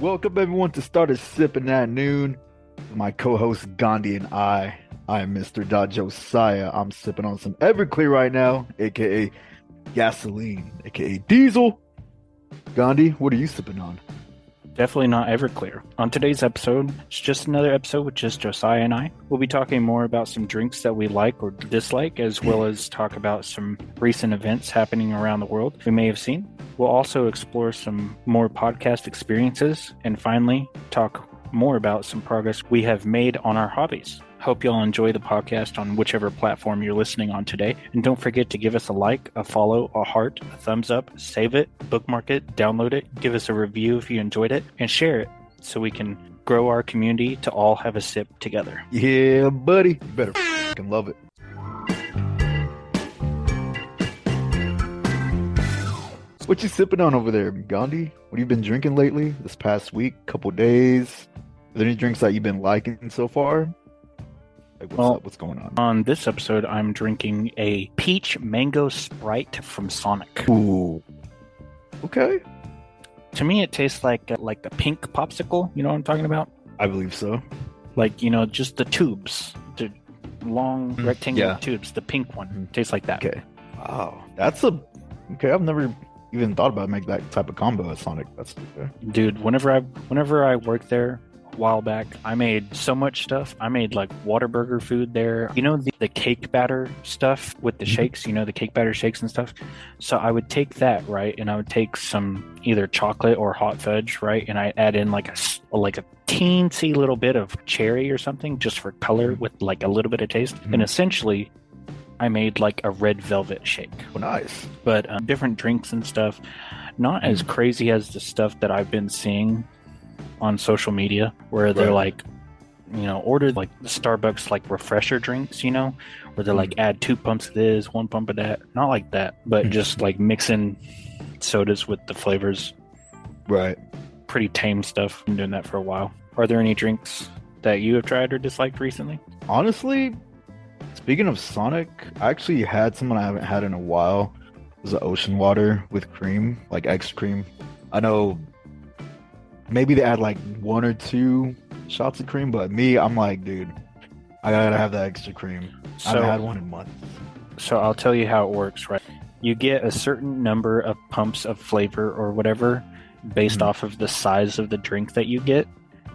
Welcome everyone to start a Sippin Noon. My co-host Gandhi and I am Mr. Josiah. I'm sipping on some Everclear right now, aka gasoline, aka diesel. Gandhi, what are you sipping on? Definitely not Everclear. On today's episode, it's just another episode with just Josiah and I. We'll be talking more about some drinks that we like or dislike, as well as talk about some recent events happening around the world we may have seen. We'll also explore some more podcast experiences, and finally, talk more about some progress we have made on our hobbies. Hope y'all enjoy the podcast on whichever platform you're listening on today. And don't forget to give us a like, a follow, a heart, a thumbs up, save it, bookmark it, download it, give us a review if you enjoyed it, and share it so we can grow our community to all have a sip together. Yeah, buddy. You better fucking love it. What you sipping on over there, Gandhi? What have you been drinking lately? This past week, couple days? Are there any drinks that you've been liking so far? Like, what's up? What's going on? On this episode, I'm drinking a peach mango Sprite from Sonic. Ooh. Okay. To me, it tastes like the pink popsicle. You know what I'm talking about? I believe so. Like, just the tubes. The long rectangular tubes. The pink one. Tastes like that. Okay. Wow. Okay, I've never even thought about making that type of combo at Sonic. That's okay. Dude, whenever I worked there a while back, I made so much stuff. I made like Whataburger food there. The cake batter stuff with the shakes, the cake batter shakes and stuff. So I would take that, right? And I would take some either chocolate or hot fudge, right? And I add in like a teensy little bit of cherry or something just for color with like a little bit of taste. And essentially I made like a red velvet shake. Oh, nice. But different drinks and stuff, not as crazy as the stuff that I've been seeing on social media, where they're like, order like the Starbucks like refresher drinks, where they're like add 2 pumps of this, 1 pump of that. Not like that, but just like mixing sodas with the flavors. Right. Pretty tame stuff. Been doing that for a while. Are there any drinks that you have tried or disliked recently? Honestly, speaking of Sonic, I actually had someone I haven't had in a while. It was an ocean water with cream, like extra cream. I know maybe they add like 1 or 2 shots of cream, but I'm like, dude, I gotta have that extra cream. I haven't had one in months. So I'll tell you how it works, right? You get a certain number of pumps of flavor or whatever based off of the size of the drink that you get.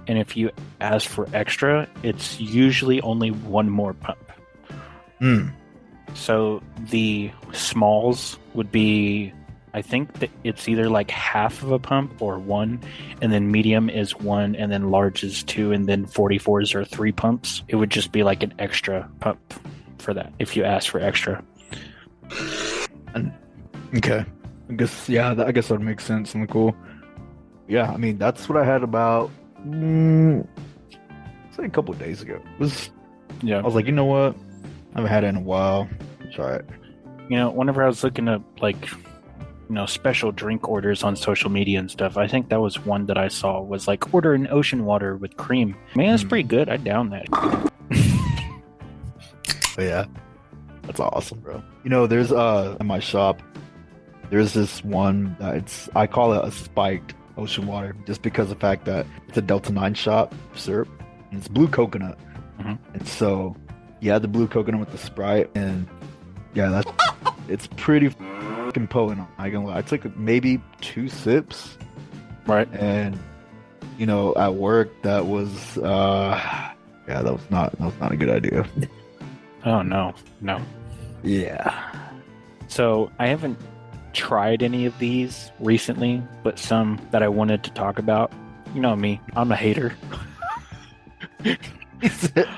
And if you ask for extra, it's usually only 1 more pump. So the smalls would be, I think that it's either like half of a pump or 1, and then medium is 1, and then large is 2, and then 44s are 3 pumps. It would just be like an extra pump for that if you ask for extra. Okay. I guess that would make sense and cool. Yeah, I mean, that's what I had about say a couple of days ago. I was like, you know what? I haven't had it in a while. Try it. Whenever I was looking at like, special drink orders on social media and stuff, I think that was one that I saw was like order an ocean water with cream. Man, it's pretty good. I down that. Yeah, that's awesome, bro. There's in my shop, there's this one that I call it a spiked ocean water, just because of the fact that it's a Delta 9 shot syrup and it's blue coconut. And so the blue coconut with the Sprite, and it's pretty fucking potent. I can lie. I took maybe 2 sips, right? And at work, that was that was not a good idea. Oh no. Yeah. So I haven't tried any of these recently, but some that I wanted to talk about. You know me, I'm a hater.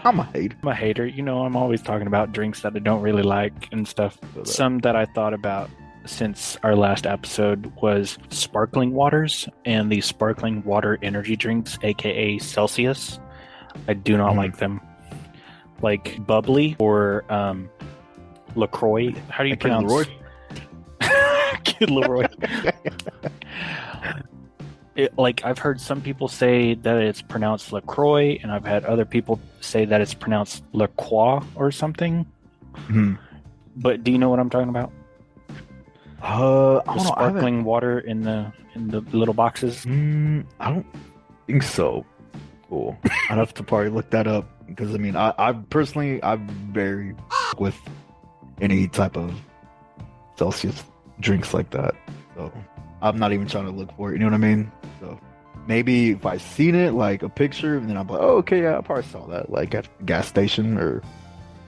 I'm a hater. I'm a hater. I'm always talking about drinks that I don't really like and stuff. Some that I thought about since our last episode was sparkling waters and the sparkling water energy drinks, aka Celsius. I do not like them. Like bubbly or LaCroix. How do you pronounce Leroy? Kid Leroy. I've heard some people say that it's pronounced LaCroix, and I've had other people say that it's pronounced LaCroix or something. But do you know what I'm talking about? I The don't know. sparkling water in the little boxes. I don't think so. Cool. I'd have to probably look that up because I mean, I personally, I'm very with any type of Celsius drinks like that. So I'm not even trying to look for it. You know what I mean? So maybe if I seen it like a picture, and then I'm like, oh, okay, yeah, I probably saw that like at a gas station or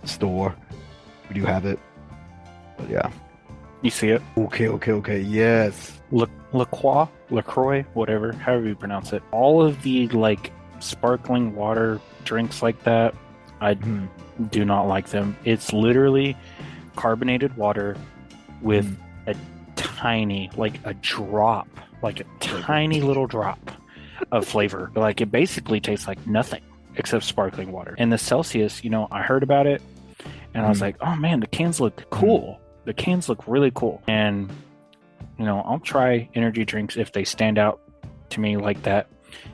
store. We do have it, but yeah. You see it? Okay. Yes. LaCroix, whatever, however you pronounce it. All of the like sparkling water drinks like that, I do not like them. It's literally carbonated water with a tiny, like a drop, like a tiny little drop of flavor. Like it basically tastes like nothing except sparkling water. And the Celsius, I heard about it and I was like, oh man, the cans look cool. The cans look really cool. And, I'll try energy drinks if they stand out to me like that.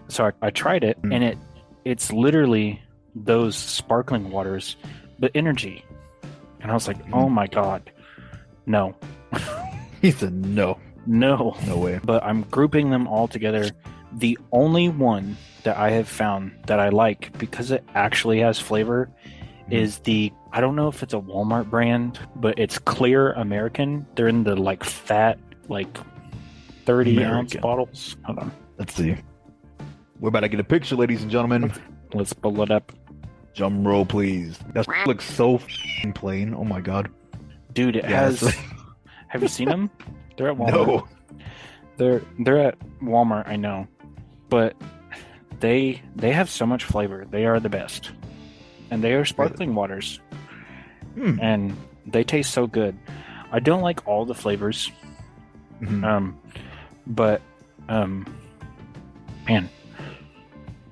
So I tried it and it's literally those sparkling waters, but energy. And I was like, oh my God, no. He said no. No way. But I'm grouping them all together. The only one that I have found that I like because it actually has flavor is I don't know if it's a Walmart brand, but it's Clear American. They're in the like fat, like 30-ounce bottles. Hold on. Let's see. We're about to get a picture, ladies and gentlemen. Let's pull it up. Drum roll, please. That looks so plain. Oh my God. Dude, it has... Have you seen them? They're at Walmart. No. They're at Walmart, I know. But they have so much flavor. They are the best. And they are sparkling waters. And they taste so good. I don't like all the flavors. But man,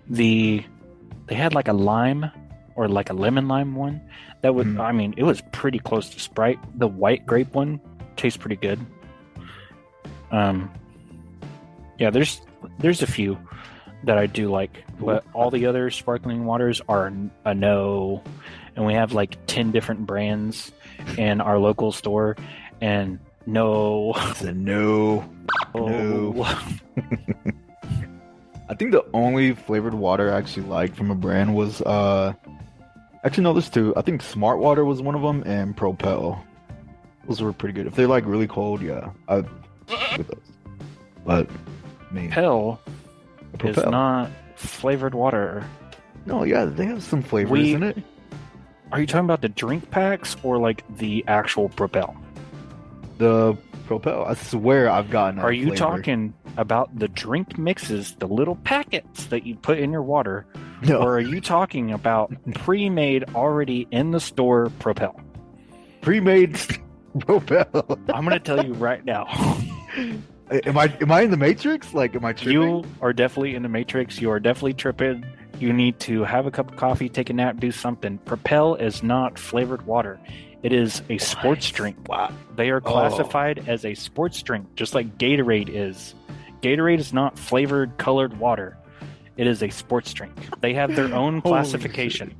they had like a lime or like a lemon lime one that would I mean it was pretty close to Sprite. The white grape one tastes pretty good. Yeah, there's a few that I do like, but all the other sparkling waters are a no. And we have like 10 different brands in our local store, and no. It's a no. No. I think the only flavored water I actually liked from a brand was actually no, there's two. I think Smart Water was one of them, and Propel. Those were pretty good. If they're like really cold, yeah, I'd with those. But Propel is not flavored water. No, yeah, they have some flavor, isn't it? Are you talking about the drink packs or like the actual Propel? The Propel. I swear I've gotten. Are you talking about the drink mixes, the little packets that you put in your water? No. Or are you talking about pre-made, already in the store Propel? Pre-made Propel. I'm going to tell you right now. Am I in the Matrix? Like, am I tripping? You are definitely in the Matrix. You are definitely tripping. You need to have a cup of coffee, take a nap, do something. Propel is not flavored water. It is a sports drink. Wow. They are classified as a sports drink, just like Gatorade is. Gatorade is not flavored, colored water. It is a sports drink. They have their own classification.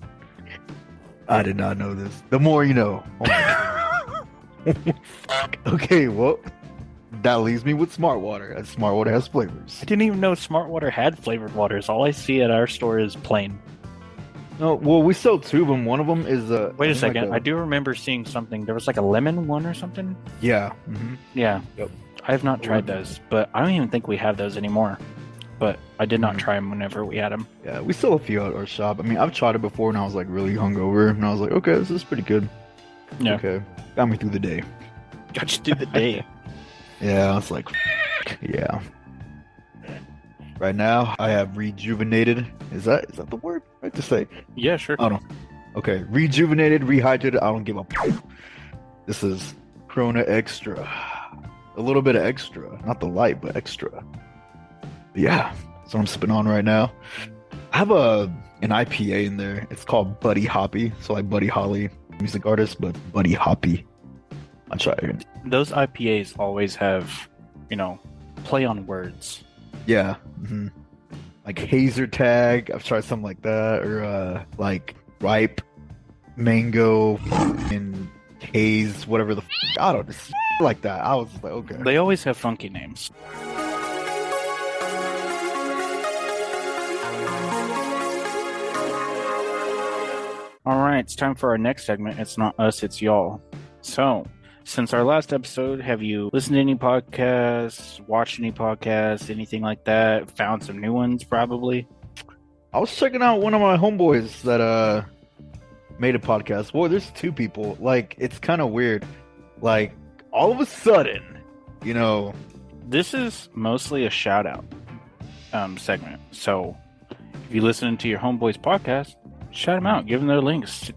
I did not know this. The more you know. Oh my God. Okay, well, that leaves me with Smart Water. And Smart Water has flavors. I didn't even know Smart Water had flavored waters. All I see at our store is plain. No, well, we sell two of them. One of them is Wait a second. I do remember seeing something. There was like a lemon one or something. Yeah. Yeah. Yep. I have not tried those, but I don't even think we have those anymore. But I did not try them whenever we had them. Yeah, we sell a few at our shop. I mean, I've tried it before and I was like really hungover, and I was like, okay, this is pretty good. Yeah. Okay. Got me through the day. Got you through the day. Yeah, I was like, yeah. Right now, I have rejuvenated. Is that the word right to say? Yeah, sure. I don't. Okay, rejuvenated, rehydrated. I don't give a. This is Corona Extra. A little bit of extra, not the light, but extra. But yeah, that's what I'm sipping on right now. I have an IPA in there. It's called Buddy Hoppy. So like Buddy Holly, music artist, but Buddy Hoppy. I'll try it. Those IPAs always have, play on words. Yeah. Like Hazer Tag. I've tried something like that. Or like Ripe Mango and Haze, whatever the I don't know. Like that. I was just like, okay. They always have funky names. All right, it's time for our next segment. It's not us, it's y'all. So, since our last episode, have you listened to any podcasts, watched any podcasts, anything like that? Found some new ones, probably? I was checking out one of my homeboys that made a podcast. Boy, there's two people. Like, it's kind of weird. Like, all of a sudden, you know, This is mostly a shout out segment. So, if you listen to your homeboys podcast, shout them out, give them their links,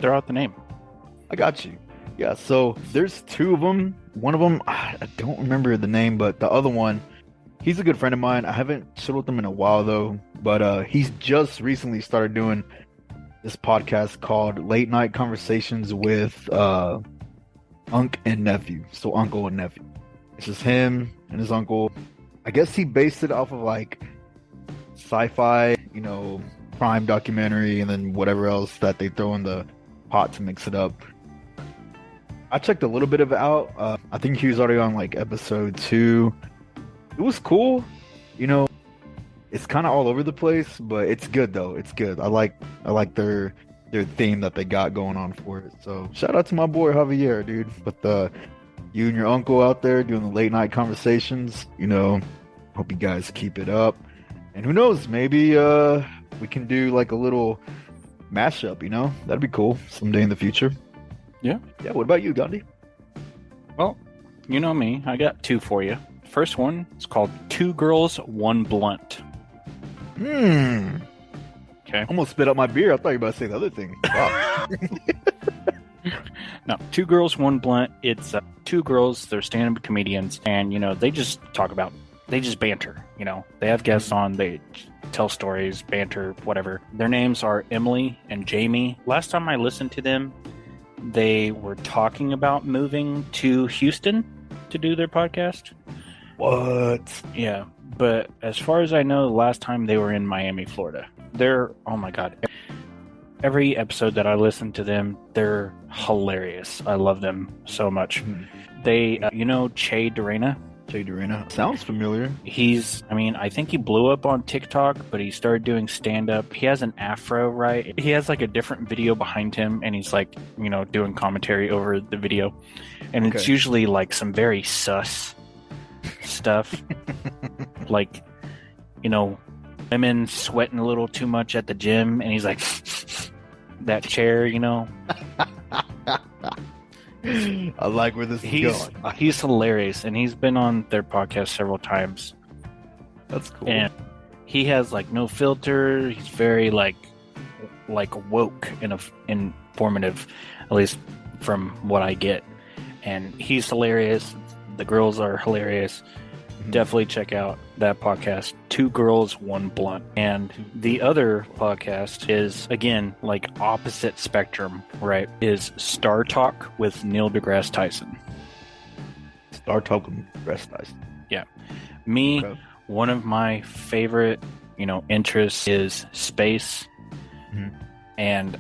throw out the name. I got you. Yeah, so there's two of them. One of them, I don't remember the name, but the other one, he's a good friend of mine. I haven't chilled with him in a while though, but he's just recently started doing this podcast called Late Night Conversations with Unc and Nephew. So uncle and nephew. It's just him and his uncle. I guess he based it off of like sci-fi, crime documentary, and then whatever else that they throw in the pot to mix it up. I checked a little bit of it out. I think he was already on like episode 2. It was cool. It's kind of all over the place, but it's good though. It's good. I like their theme that they got going on for it. So shout out to my boy Javier, dude. But you and your uncle out there doing the late night conversations, hope you guys keep it up. And who knows, maybe we can do like a little mashup, that'd be cool someday in the future. Yeah. What about you, Gandhi? Well, you know me, I got two for you. First one is called Two Girls, One Blunt. Okay. Almost spit out my beer. I thought you were about to say the other thing. Wow. No, Two Girls, One Blunt. It's two girls, they're stand-up comedians, and, they just they just banter, They have guests on, they tell stories, banter, whatever. Their names are Emily and Jamie. Last time I listened to them, they were talking about moving to Houston to do their podcast. What? Yeah, but as far as I know, the last time they were in Miami, Florida. Oh my God. Every episode that I listen to them, they're hilarious. I love them so much. They, Che Durena? Che Durena. Sounds familiar. I think he blew up on TikTok, but he started doing stand-up. He has an afro, right? He has like a different video behind him, and he's like, doing commentary over the video. And It's usually like some very sus stuff. Like, women sweating a little too much at the gym, and he's like, that chair, I like where this is going. He's hilarious, and he's been on their podcast several times. That's cool. And he has like no filter. He's very like woke and informative, at least from what I get. And he's hilarious. The girls are hilarious. Definitely check out that podcast, Two Girls, One Blunt. And the other podcast is, again, like opposite spectrum, right? Is Star Talk with Neil deGrasse Tyson. Star Talk with deGrasse Tyson. Yeah. One of my favorite, interests is space. And,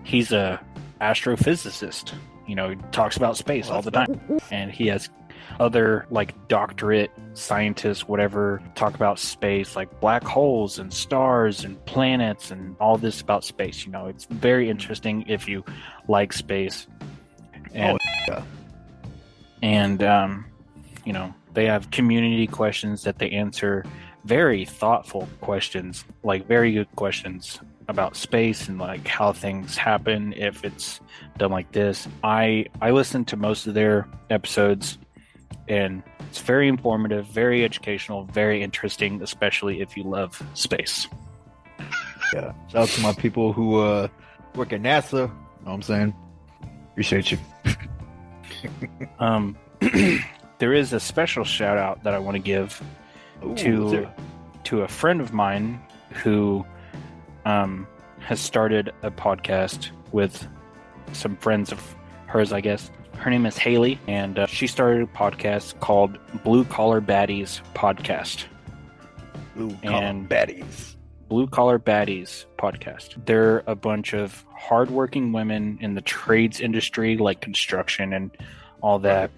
he's a astrophysicist. He talks about space all the time. And he has other like doctorate scientists, whatever, talk about space, like black holes and stars and planets and all this about space. It's very interesting if you like space. And, they have community questions that they answer, very thoughtful questions, like very good questions about space and like how things happen if it's done like this. I listen to most of their episodes, and it's very informative, very educational, very interesting, especially if you love space. Yeah, shout out to my people who work at NASA. Know what I'm saying? Appreciate you. There is a special shout out that I want to give to a friend of mine who has started a podcast with some friends of hers, I guess. Her name is Haley, and she started a podcast called Blue Collar Baddies Podcast. Blue Collar Baddies Podcast. They're a bunch of hardworking women in the trades industry, like construction and all that.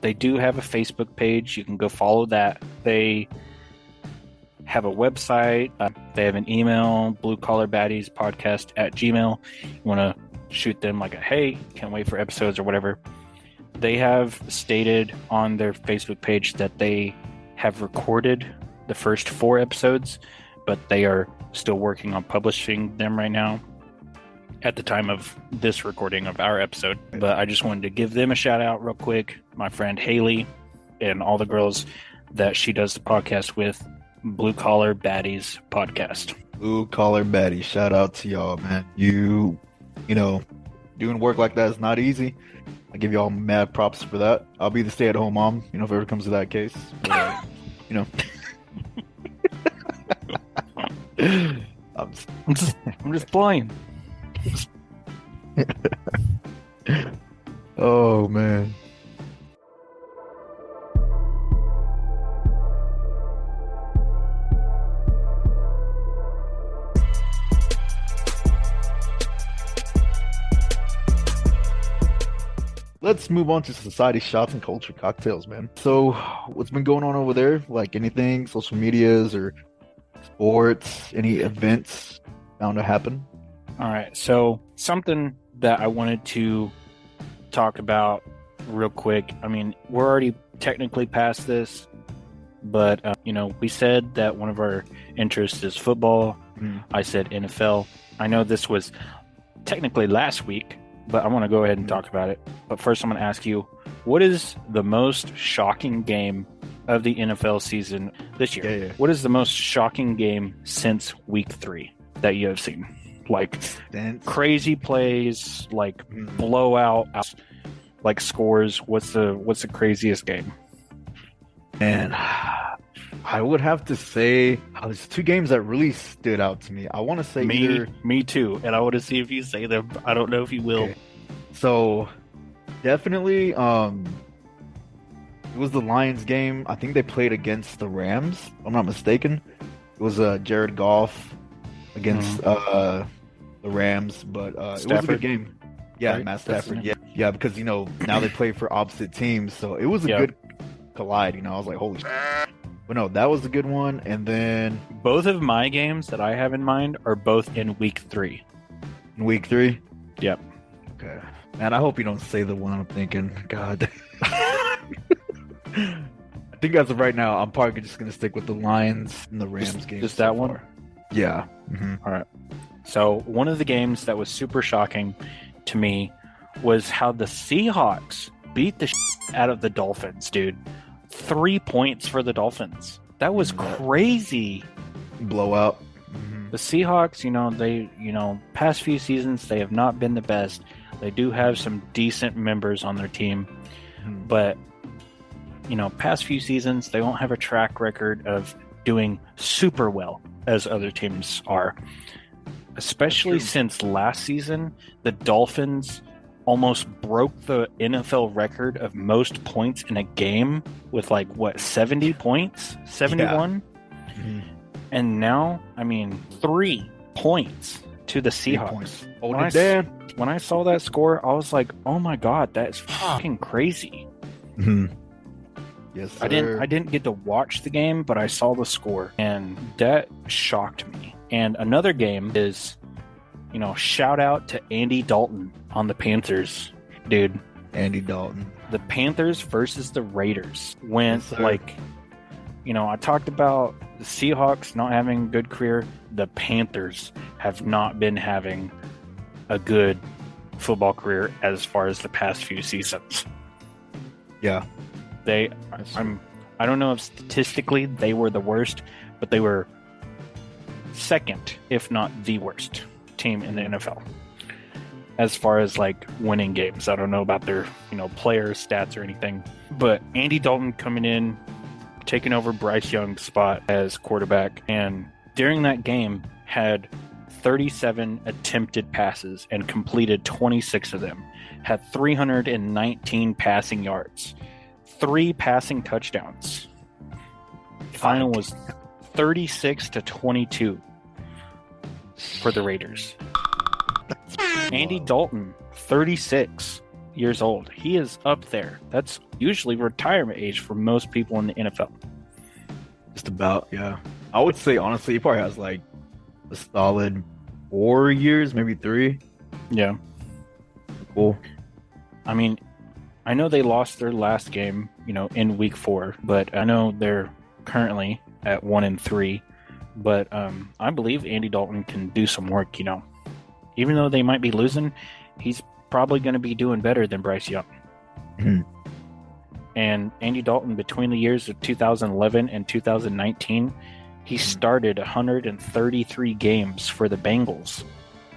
They do have a Facebook page. You can go follow that. They have a website. They have an email, bluecollarbaddies@gmail. You want to shoot them like a, hey, can't wait for episodes or whatever. They have stated on their Facebook page that they have recorded the first 4 episodes, but they are still working on publishing them right now at the time of this recording of our episode. But I just wanted to give them a shout out real quick. My friend Haley and all the girls that she does the podcast with, Blue Collar Baddies Podcast. Blue Collar Baddies. Shout out to y'all, man. You know, doing work like that is not easy. I give y'all mad props for that. I'll be the stay-at-home mom, if it ever comes to that case. But, I'm just playing. Oh man. Let's move on to society shots and culture cocktails, man. So, what's been going on over there? Like anything, social medias or sports, any events bound to happen? All right. So, something that I wanted to talk about real quick. I mean, we're already technically past this, but, we said that one of our interests is football. I said NFL. I know this was technically last week, but I want to go ahead and talk about it. But first, I'm going to ask you, what is the most shocking game of the NFL season this year? Yeah. What is the most shocking game since week 3 that you have seen? Like crazy plays, like blowout, like scores. What's the craziest game? And I would have to say there's 2 games that really stood out to me. I want to say me too, and I want to see if you say them. I don't know if you will. Okay. So definitely, it was the Lions game. I think they played against the Rams, if I'm not mistaken. It was Jared Goff against the Rams, but it was a good game. Yeah, right? Matt Stafford. Yeah, because now they play for opposite teams, so it was a good collide. I was like, holy shit. But no, that was a good one. And then both of my games that I have in mind are both in week 3. In week 3? Yep. Okay. Man, I hope you don't say the one I'm thinking. God. I think as of right now, I'm probably just going to stick with the Lions and the Rams game. Just that one? Yeah. All right. So one of the games that was super shocking to me was how the Seahawks beat the out of the Dolphins, dude. 3 points for the Dolphins. That was crazy. Blowout. The Seahawks, they, past few seasons, they have not been the best. They do have some decent members on their team, but, past few seasons, they won't have a track record of doing super well as other teams are. Especially since last season, the Dolphins almost broke the NFL record of most points in a game with 70 points? 71? Yeah. And now, 3 points to the Seahawks. When I saw that score, I was like, oh my God, that is fucking crazy. Yes, sir. I didn't get to watch the game, but I saw the score, and that shocked me. And another game is, shout out to Andy Dalton on the Panthers, dude. Andy Dalton. The Panthers versus the Raiders went I talked about the Seahawks not having a good career. The Panthers have not been having a good football career as far as the past few seasons. Yeah. I don't know if statistically they were the worst, but they were second, if not the worst team in the NFL as far as winning games. I don't know about their player stats or anything, but Andy Dalton coming in, taking over Bryce Young's spot as quarterback, and during that game had 37 attempted passes and completed 26 of them, had 319 passing yards, 3 passing touchdowns. Final was 36-22 for the Raiders. Andy Dalton, 36 years old. He is up there. That's usually retirement age for most people in the NFL. Just about, yeah. I would say honestly, he probably has like a solid 4 years, maybe three. Yeah. Cool. I mean, I know they lost their last game, in week 4, but I know they're currently at 1-3. But I believe Andy Dalton can do some work, Even though they might be losing, he's probably going to be doing better than Bryce Young. Mhm. And Andy Dalton, between the years of 2011 and 2019, he started 133 games for the Bengals,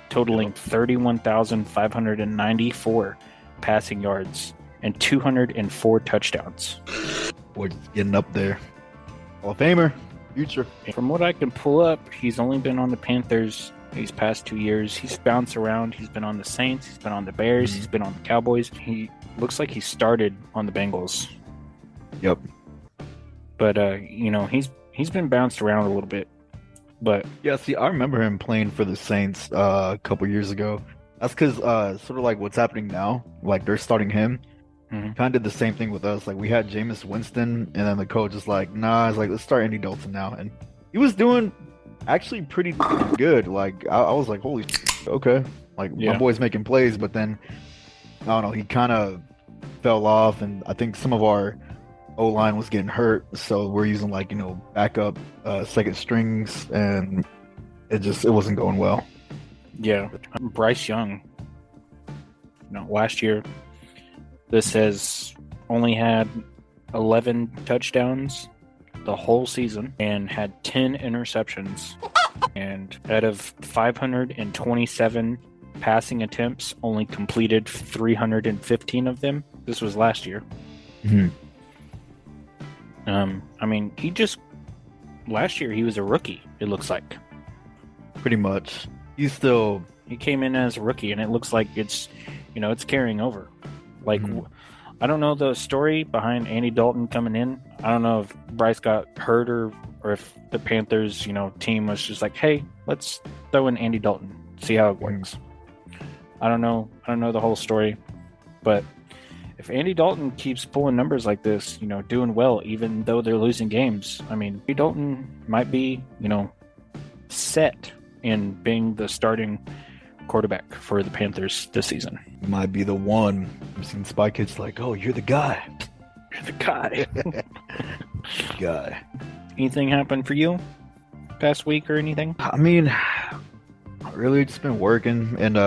totaling 31,594 passing yards and 204 touchdowns. Boy, just getting up there. Hall of Famer, future. From what I can pull up, he's only been on the Panthers these past 2 years. He's bounced around. He's been on the Saints. He's been on the Bears. He's been on the Cowboys. He looks like he started on the Bengals. Yep. But he's been bounced around a little bit. But Yeah, see, I remember him playing for the Saints a couple years ago. That's because sort of like what's happening now, like they're starting him. Mhm. Kind of did the same thing with us. Like we had Jameis Winston, and then the coach is like, "Nah," it's like, "Let's start Andy Dalton now," and he was doing actually pretty good. Like I was like, "Holy, okay!" Like Yeah. my boy's making plays, but then I don't know, he kind of fell off, and I think some of our O line was getting hurt, so we're using like backup second strings, and it wasn't going well. yeah, Bryce Young, last year, this has only had 11 touchdowns the whole season and had 10 interceptions. And out of 527 passing attempts, only completed 315 of them. This was last year. Mhm. I mean, last year he was a rookie, it looks like. Pretty much. He's still He came in as a rookie, and it looks like it's carrying over. Like, Mhm. I don't know the story behind Andy Dalton coming in. I don't know if Bryce got hurt or if the Panthers, team was just like, hey, let's throw in Andy Dalton, see how it works. I don't know the whole story, but if Andy Dalton keeps pulling numbers like this, doing well, even though they're losing games, I mean, Andy Dalton might be, set in being the starting quarterback for the Panthers this season. might be the one. I've seen Spy Kids like, "Oh, you're the guy." You're the guy. Guy. Anything happened for you past week or anything? I mean, not really, just been working, and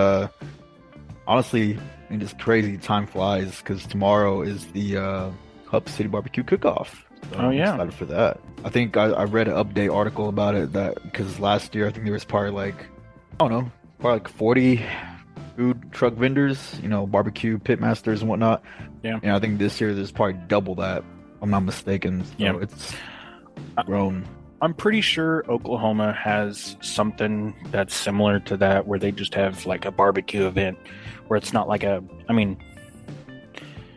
honestly, just crazy. Time flies because tomorrow is the Pub City BBQ Cook-off. So Oh, yeah. I'm excited for that. I think I read an update article about it that because last year I think there was probably like, I don't know, probably like 40 food truck vendors, barbecue pit masters and whatnot. Yeah. And I think this year there's probably double that. If I'm not mistaken. So Yeah. it's grown. I'm pretty sure Oklahoma has something that's similar to that, where they just have like a barbecue event where it's not like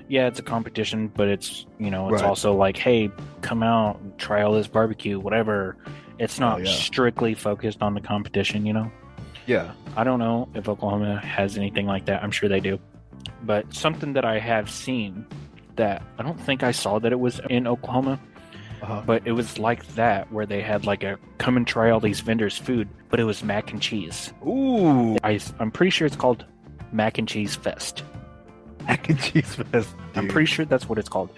yeah, it's a competition, but it's, it's Right. also like, hey, come out and try all this barbecue, whatever. It's not Oh, yeah. strictly focused on the competition, Yeah. I don't know if Oklahoma has anything like that. I'm sure they do. But something that I have seen that I don't think I saw that it was in Oklahoma, Uh-huh. but it was like that, where they had like a come and try all these vendors' food, but it was mac and cheese. Ooh, I'm pretty sure it's called Mac and Cheese Fest. mac and cheese fest. I'm dude. pretty sure that's what it's called.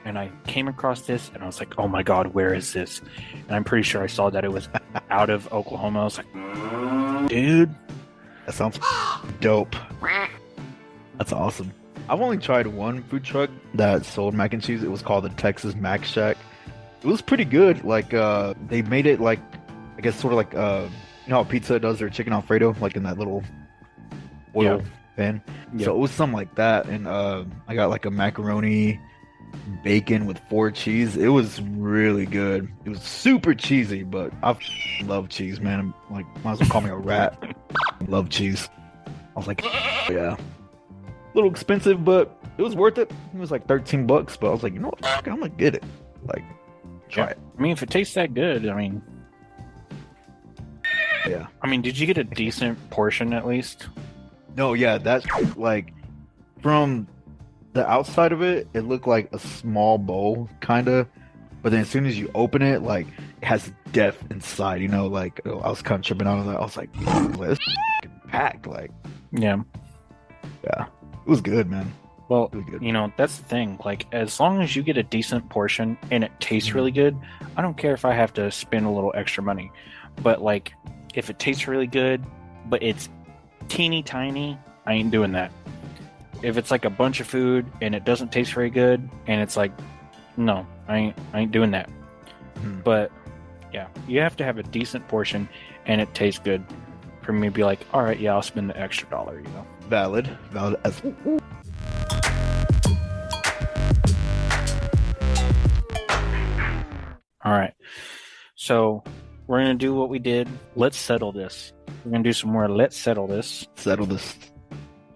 And I came across this and I was like, oh my God, where is this? And I'm pretty sure I saw that it was out of Oklahoma. I was like, dude. That sounds dope. That's awesome. I've only tried one food truck that sold mac and cheese. It was called the Texas Mac Shack. It was pretty good. Like they made it like, I guess sort of like how pizza does their chicken Alfredo, like in that little oil pan. Yeah. So it was something like that. And I got like a macaroni bacon with 4 cheese. It was really good. It was super cheesy, but I love cheese, man. I'm like, might as well call me a rat. Love cheese. I was like, yeah. A little expensive, but it was worth it. It was like $13, but I was like, you know what? Fuck it, I'm gonna get it. Like, try it. I mean, if it tastes that good, Yeah. did you get a decent portion at least? No, yeah, that's like from the outside of it, it looked like a small bowl, kind of. But then as soon as you open it, like it has depth inside. You know, like I was kind of tripping out on that. I was like, this packed. Like, Yeah. yeah, it was good, man. Well, It was good. you know, that's the thing. Like, as long as you get a decent portion and it tastes really good, I don't care if I have to spend a little extra money. But, like, if it tastes really good, but it's teeny tiny, I ain't doing that. If it's like a bunch of food and it doesn't taste very good, and it's like, no, I ain't doing that. Mhm. But, yeah, you have to have a decent portion and it tastes good for me to be like, all right, yeah, I'll spend the extra $1, you know? Valid as. All right. So we're going to do what we did. Let's settle this. We're going to do some more Let's Settle This. Settle this.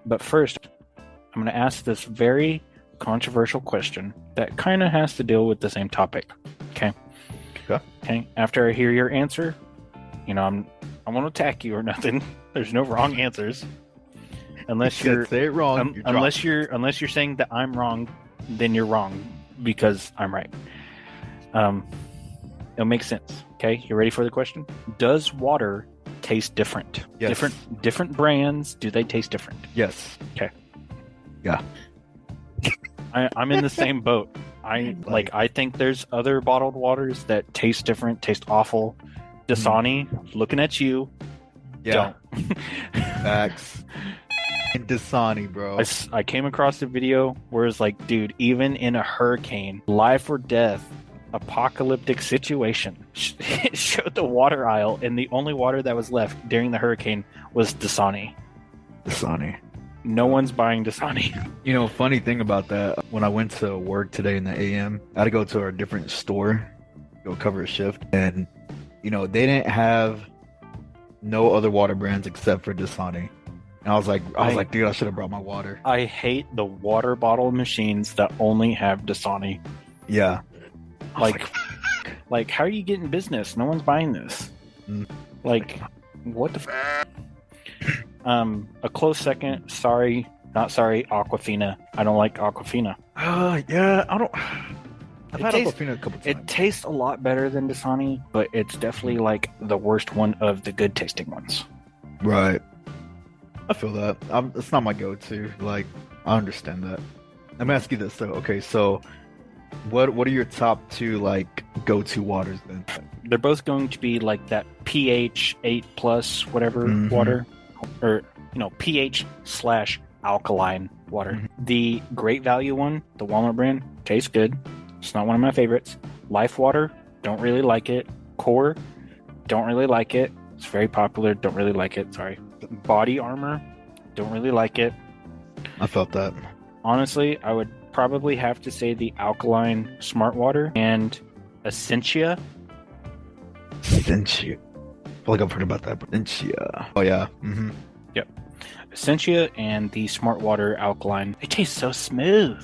But first, I'm going to ask this very controversial question that kind of has to deal with the same topic. Okay. Okay. Okay. After I hear your answer, you know, I won't attack you or nothing. There's no wrong answers. Unless You you're said, say it wrong. unless you're saying that I'm wrong, then you're wrong because I'm right. It'll make sense. Okay, you ready for the question? Does water taste different? Yes. Different brands, do they taste different? Yes. Okay. Yeah. I'm in the same boat. I think there's other bottled waters that taste different, taste awful. Dasani, looking at you, Yeah. don't. Facts. And Dasani, bro. I came across a video where it's like, dude, even in a hurricane, life or death, apocalyptic situation, it showed the water aisle, and the only water that was left during the hurricane was Dasani. Dasani. No one's buying Dasani. You know, funny thing about that, when I went to work today in the AM, I had to go to a different store, go cover a shift, and, you know, they didn't have no other water brands except for Dasani. And I was like, dude, I should have brought my water. I hate the water bottle machines that only have Dasani. Yeah. Like, how are you getting business? No one's buying this. Like, what the a close second, Aquafina. I don't like Aquafina. Yeah, I don't. I've had tastes- Aquafina a couple times. It tastes a lot better than Dasani, but it's definitely like the worst one of the good tasting ones. Right. I feel that. It's not my go-to. Like, I understand that. Let me ask you this though. Okay, so what are your top two like go-to waters then? They're both going to be like that pH 8 plus whatever water, or pH / alkaline water. The Great Value one, the Walmart brand, tastes good. It's not one of my favorites. Life Water, don't really like it. Core, don't really like it. It's very popular. Don't really like it. Sorry. Body Armor, don't really like it. I felt that. Honestly, I would probably have to say the Alkaline Smart Water and Essentia. Essentia. I feel like I've heard about that. Essentia. Oh yeah. Yep. Essentia and the Smart Water Alkaline. They taste so smooth.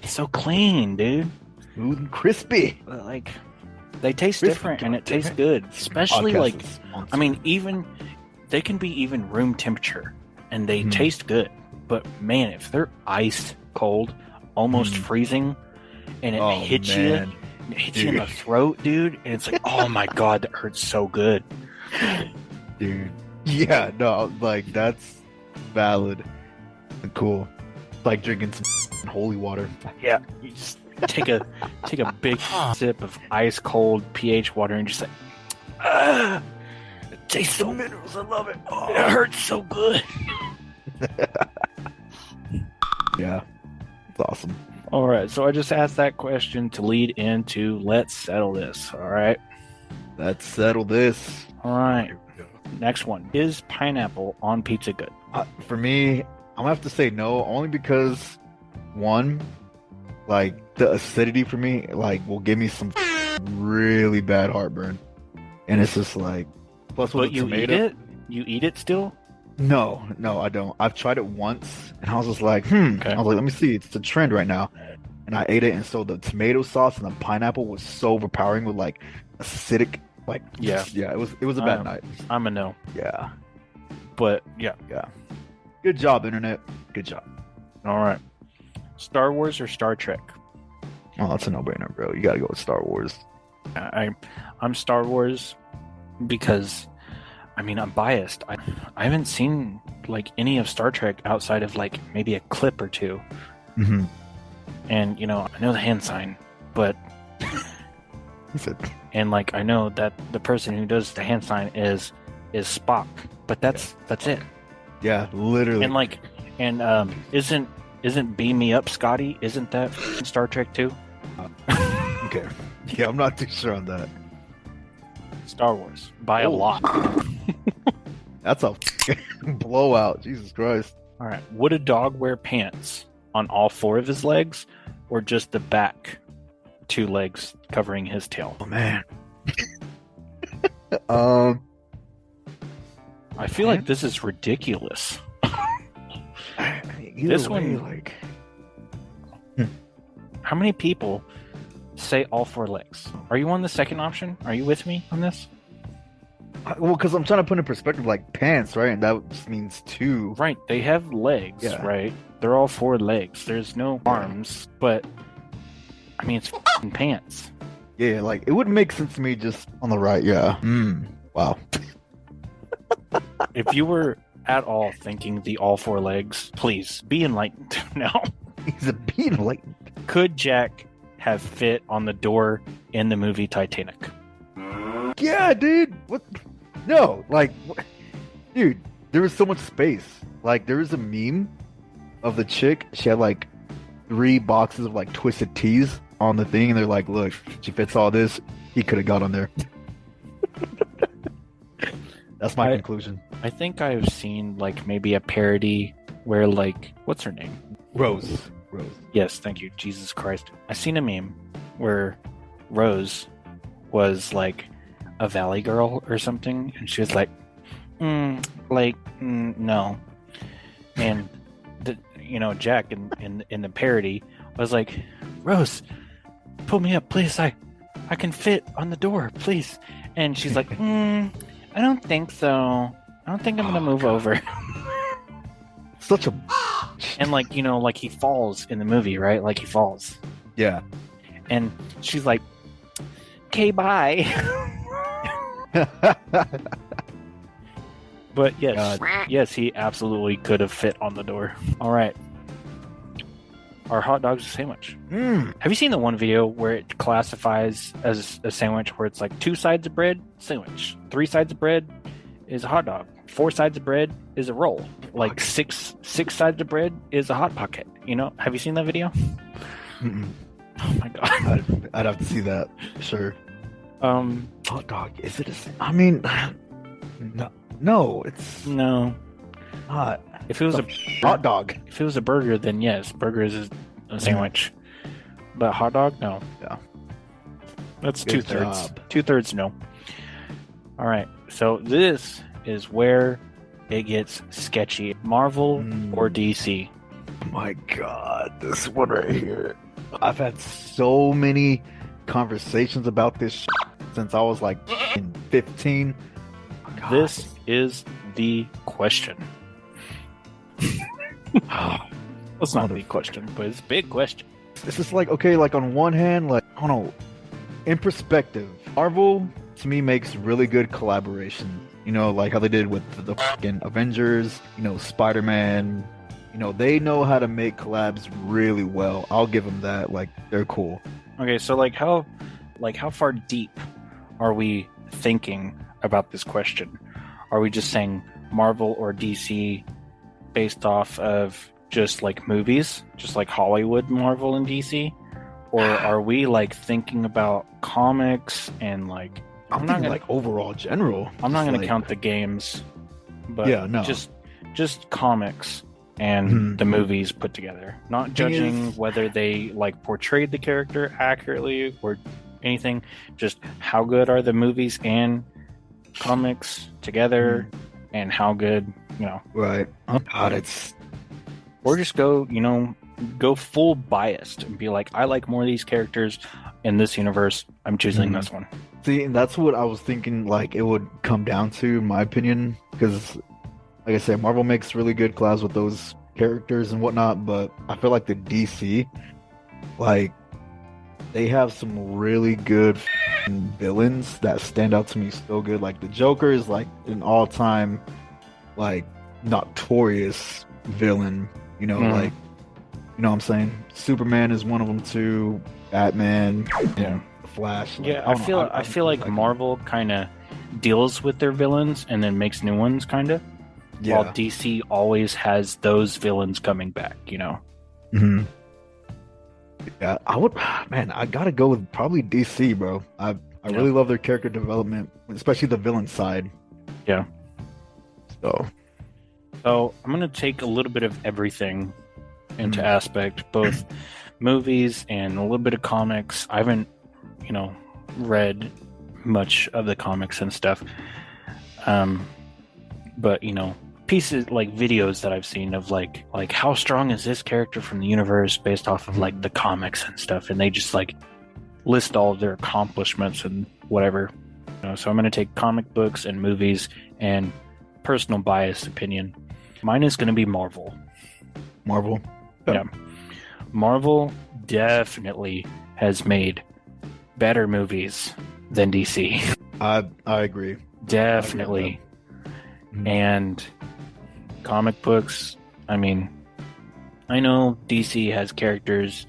It's so clean, dude. Smooth and crispy. Like, they taste Crispy, different and it goddamn tastes it. good. Especially Podcast like, is sponsored. I mean, even they can be even room temperature and they taste good. But man, if they're ice cold, almost freezing, and it hits you, man. it hits you in the throat, dude, and it's like, oh my god, that hurts so good. Dude. Yeah, no, like that's valid and cool. Like drinking some holy water. Yeah, you just take a big sip of ice cold pH water and just like, it tastes so minerals. I love it. Oh, it hurts so good. Yeah, it's awesome. All right, so I just asked that question to lead into let's settle this. All right. Let's settle this. All right. Next one. Is pineapple on pizza good? For me, I'm gonna have to say no, only because one, like the acidity for me, like will give me some really bad heartburn, and it's just like. Plus with But the you tomato, eat it? You eat it still? No, I don't. I've tried it once, and I was just like, Okay. I was like, let me see. It's a trend right now, and I ate it, and so the tomato sauce and the pineapple was so overpowering with like acidic, like Yeah. yeah. It was a bad night. I'm a no. Yeah. But yeah. Good job, internet. Good job. All right. Star Wars or Star Trek? Oh, that's a no-brainer, bro. You gotta go with Star Wars. I'm Star Wars because I mean I'm biased. I haven't seen like any of Star Trek outside of like maybe a clip or two. Mm-hmm. And you know, I know the hand sign, but and like I know that the person who does the hand sign is Spock, but that's it. Yeah, literally. And like isn't Beam Me Up Scotty? Isn't that Star Trek too? Okay. Yeah, I'm not too sure on that. Star Wars by a lot. That's a blowout. Jesus Christ. All right. Would a dog wear pants on all four of his legs, or just the back two legs covering his tail? Oh man. I feel like this is ridiculous. This one, like, how many people say all four legs? Are you on the second option? Are you with me on this? well, because I'm trying to put in perspective, like pants, right? And that just means two. Right. They have legs, Yeah. right? They're all four legs. There's no arms, but I mean, it's f***ing pants. Yeah, like it would make sense to me just on the right. Yeah. Wow. If you were at all thinking the all four legs, please be enlightened now. He's a being enlightened. Could Jack have fit on the door in the movie Titanic? Yeah, dude. What? No, like, dude, there was so much space. Like, there was a meme of the chick. She had like 3 boxes of like twisted teas on the thing, and they're like, "Look, she fits all this. He could have got on there." That's my conclusion. I think I've seen like maybe a parody where like, what's her name? Rose. Yes, thank you. Jesus Christ. I seen a meme where Rose was like a valley girl or something, and she was like, no. And Jack in the parody was like, Rose, pull me up, please. I can fit on the door, please. And she's like, I don't think so. I don't think I'm gonna move over. Such a And like he falls in the movie, right? Like he falls. Yeah. And she's like, okay, bye. But yes, he absolutely could have fit on the door. All right. Are hot dogs a sandwich? Have you seen the one video where it classifies as a sandwich where it's like 2 sides of bread, sandwich. 3 sides of bread is a hot dog. 4 sides of bread is a roll. Like six sides of bread is a hot pocket. Have you seen that video? Mm-mm. Oh my god. I'd have to see that. Sure. Hot dog. Is it I mean, no, it's No. not. If it was a hot dog. If it was a burger, then yes, burger is a sandwich. But hot dog, no. Yeah. That's Good 2/3. job. 2/3 no. All right. So this is where it gets sketchy. Marvel or DC? Oh my god, this one right here. I've had so many conversations about this since I was like 15. Oh, God. This is the question. It's not the question, but it's a big question. It's just like, okay, like on one hand, like, I don't know, in perspective, Marvel to me makes really good collaboration. Like how they did with the fucking Avengers, Spider-Man. They know how to make collabs really well. I'll give them that. Like, they're cool. Okay, so how far deep are we thinking about this question? Are we just saying Marvel or DC based off of just like movies, just like Hollywood, Marvel, and DC? Or are we like thinking about comics and like I'm not gonna like overall general. I'm not gonna like, count the games, but yeah, no. just comics and the movies put together. Not judging whether they like portrayed the character accurately or anything. Just how good are the movies and comics together, and how good, Right. Oh God, it's. Or just go full biased and be like, I like more of these characters in this universe. I'm choosing this one. See, and that's what I was thinking. Like, it would come down to, in my opinion, because, like I said, Marvel makes really good collabs with those characters and whatnot. But I feel like the DC, like, they have some really good villains that stand out to me so good. Like the Joker is like an all-time like notorious villain. Mm, Like what I'm saying. Superman is one of them too. Batman yeah. and the Flash. Like Yeah, I don't know. I I feel really like like him. Marvel kind of deals with their villains and then makes new ones kind of, while Yeah. DC always has those villains coming back, you know. hmm Yeah. I would. Man, I gotta go with probably DC, bro. I Yeah. really love their character development, especially the villain side. Yeah. So. So, I'm going to take a little bit of everything into mhm. aspect, both movies and a little bit of comics. I haven't, you know, read much of the comics and stuff. Um, but pieces like videos that I've seen of like how strong is this character from the universe based off of like Mhm. the comics and stuff, and they just like list all of their accomplishments and whatever. So I'm going to take comic books and movies and personal biased opinion. Mine is going to be Marvel. Marvel. Yeah. Yeah, Marvel definitely has made better movies than DC. I agree. I agree with that. Definitely. Mhm. And comic books, I mean, I know DC has characters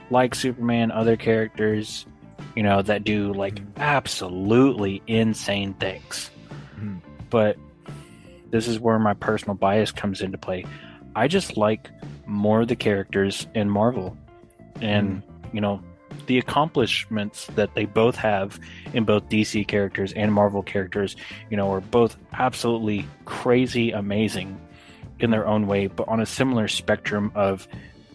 like Superman, other characters, that do like Mhm. absolutely insane things. Mhm. But this is where my personal bias comes into play. I just like more of the characters in Marvel. And, Mhm. the accomplishments that they both have in both DC characters and Marvel characters, are both absolutely crazy amazing in their own way, but on a similar spectrum of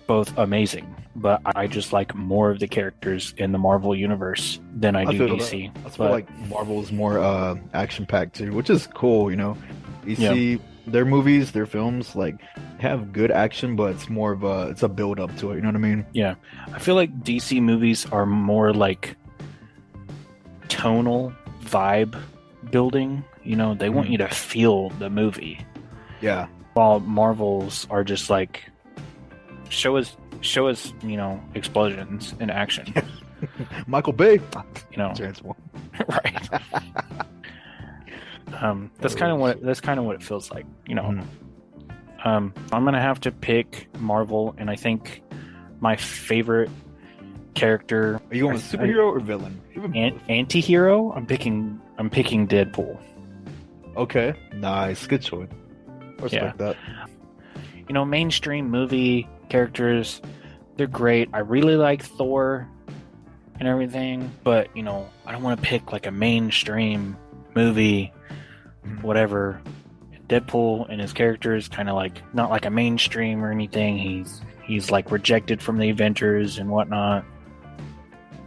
both amazing. But I just like more of the characters in the Marvel universe than I I do feel that. DC. I feel But like Marvel is more action packed too, which is cool. You yeah, see their movies, their films like have good action, but it's a build up to it. You know what I mean? yeah. I feel like DC movies are more like tonal vibe building. They want you Mhm. to feel the movie. Yeah. While Marvels are just like show us, explosions and action. Michael Bay. You know, Transform. right. Oh shit. That's kind of what it feels like. Mhm. I'm gonna have to pick Marvel, and I think my favorite character, Are you going with superhero or villain? Even both. anti-hero, I'm picking Deadpool. Okay. Nice. Good choice. I Yeah. respect that. Mainstream movie characters, they're great. I really like Thor and everything, but I don't want to pick like a mainstream movie, Mhm. whatever. Deadpool and his character is kind of like not like a mainstream or anything. He's like rejected from the Avengers and whatnot.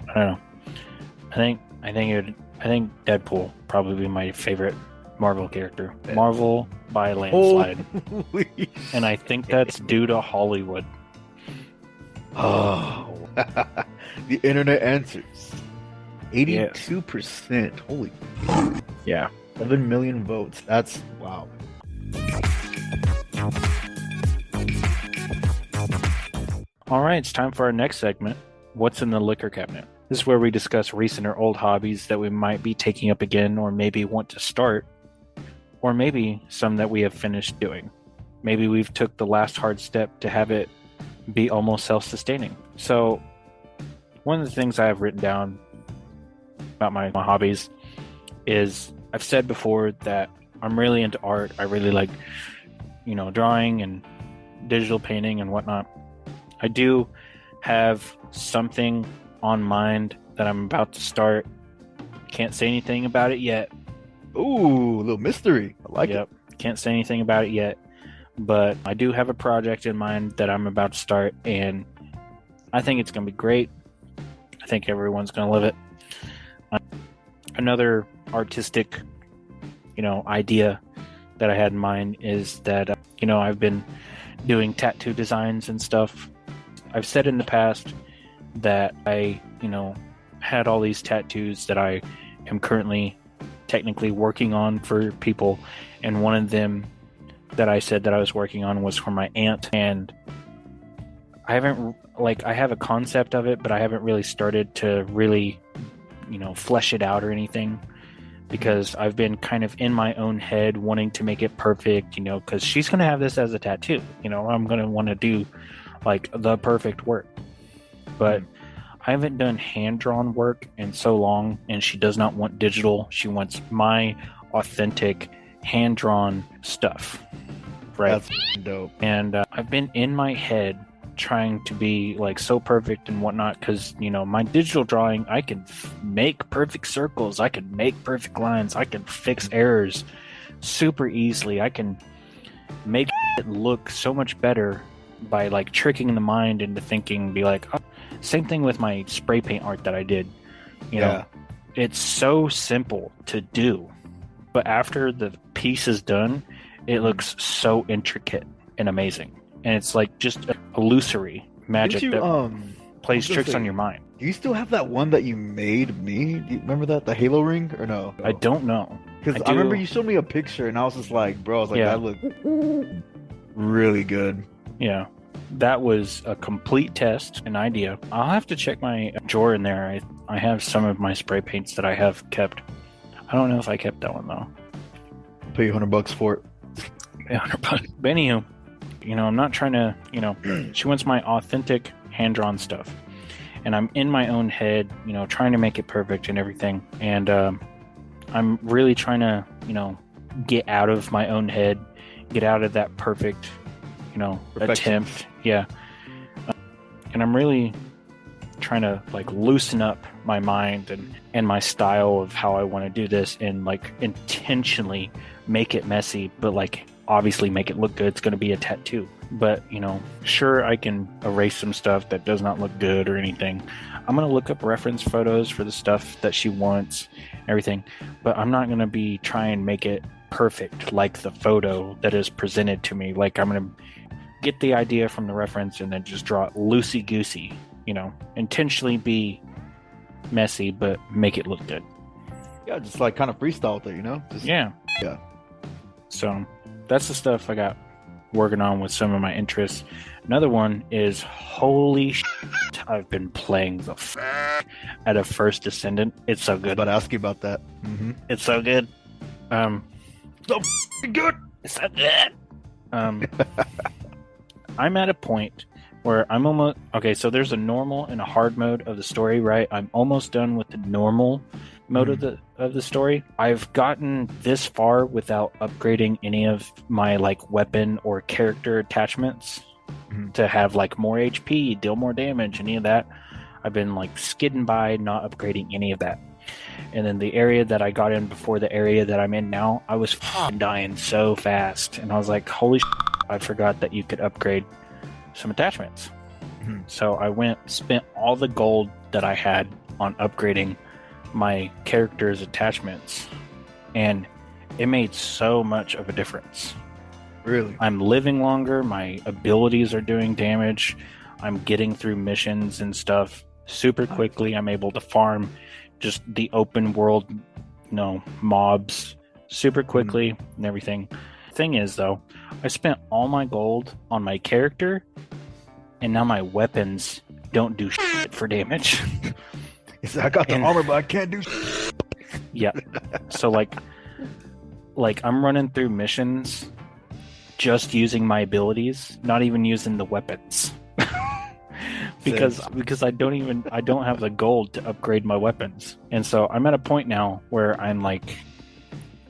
I don't know. I think Deadpool probably be my favorite Marvel character. Marvel by a landslide. Holy And I think that's due to Hollywood. Oh, the internet answers Yes. 82%. Holy, Yeah. 7 million votes. That's wow. All right, it's time for our next segment. What's in the liquor cabinet? This is where we discuss recent or old hobbies that we might be taking up again or maybe want to start, or maybe some that we have finished doing. Maybe we've took the last hard step to have it be almost self-sustaining. So, one of the things I have written down about my hobbies is I've said before that I'm really into art. I really like, drawing and digital painting and whatnot. I do have something on mind that I'm about to start. Can't say anything about it yet. Ooh, a little mystery. I like Yep. Can't say anything about it yet. But I do have a project in mind that I'm about to start, and I think it's going to be great. I think everyone's going to love it. Another artistic, idea that I had in mind is that, I've been doing tattoo designs and stuff. I've said in the past that I, had all these tattoos that I am currently technically working on for people, and one of them that I said that I was working on was for my aunt, and I haven't I have a concept of it, but I haven't really started to really flesh it out or anything, because I've been kind of in my own head wanting to make it perfect, because she's going to have this as a tattoo. I'm going to want to do like the perfect work. But I haven't done hand-drawn work in so long, and she does not want digital. She wants my authentic hand-drawn stuff. Right? That's dope. And I've been in my head trying to be like so perfect and whatnot, because my digital drawing, I can make perfect circles, I can make perfect lines, I can fix errors super easily, I can make it look so much better by like tricking the mind into thinking, be like, oh. Same thing with my spray paint art that I did. It's so simple to do, but after the piece is done, it looks so intricate and amazing. And it's like just illusory magic that plays tricks on your mind. Do you still have that one that you made me? Do you remember that? The Halo ring? Or no? I don't know. Because I remember you showed me a picture and I was just like, bro, that looked really good. Yeah. That was a complete test, an idea. I'll have to check my drawer in there. I have some of my spray paints that I have kept. I don't know if I kept that one, though. I'll pay you $100 for it. $100. But anywho, I'm not trying to, she wants my authentic hand-drawn stuff. And I'm in my own head, trying to make it perfect and everything. And I'm really trying to, get out of my own head, get out of that perfect, attempt. Yeah. And I'm really trying to like loosen up my mind and my style of how I want to do this, and like intentionally make it messy, but like obviously make it look good. It's going to be a tattoo, but sure, I can erase some stuff that does not look good or anything. I'm going to look up reference photos for the stuff that she wants, everything, but I'm not going to be trying to make it perfect like the photo that is presented to me. Like I'm going to get the idea from the reference and then just draw it loosey-goosey, intentionally be messy, but make it look good. Yeah, just like kind of freestyle with it, Yeah. So that's the stuff I got working on with some of my interests. Another one is, holy shit, I've been playing the out of First Descendant. It's so good. I was about to ask you about that. Mm-hmm. It's so good. So good. It's so good. I'm at a point where I'm almost okay. So there's a normal and a hard mode of the story, right? I'm almost done with the normal mode of the story. I've gotten this far without upgrading any of my like weapon or character attachments to have like more HP, deal more damage, any of that. I've been like skidding by, not upgrading any of that. And then the area that I got in before the area that I'm in now, I was dying so fast, and I was like, holy shit, I forgot that you could upgrade some attachments. So I spent all the gold that I had on upgrading my character's attachments, and it made so much of a difference. Really? I'm living longer, my abilities are doing damage, I'm getting through missions and stuff super quickly. I'm able to farm just the open world, mobs super quickly and everything. Thing is, though, I spent all my gold on my character, and now my weapons don't do shit for damage. I got the armor, but I can't do shit. Yeah. So like I'm running through missions just using my abilities, not even using the weapons. because I don't have the gold to upgrade my weapons. And so I'm at a point now where I'm like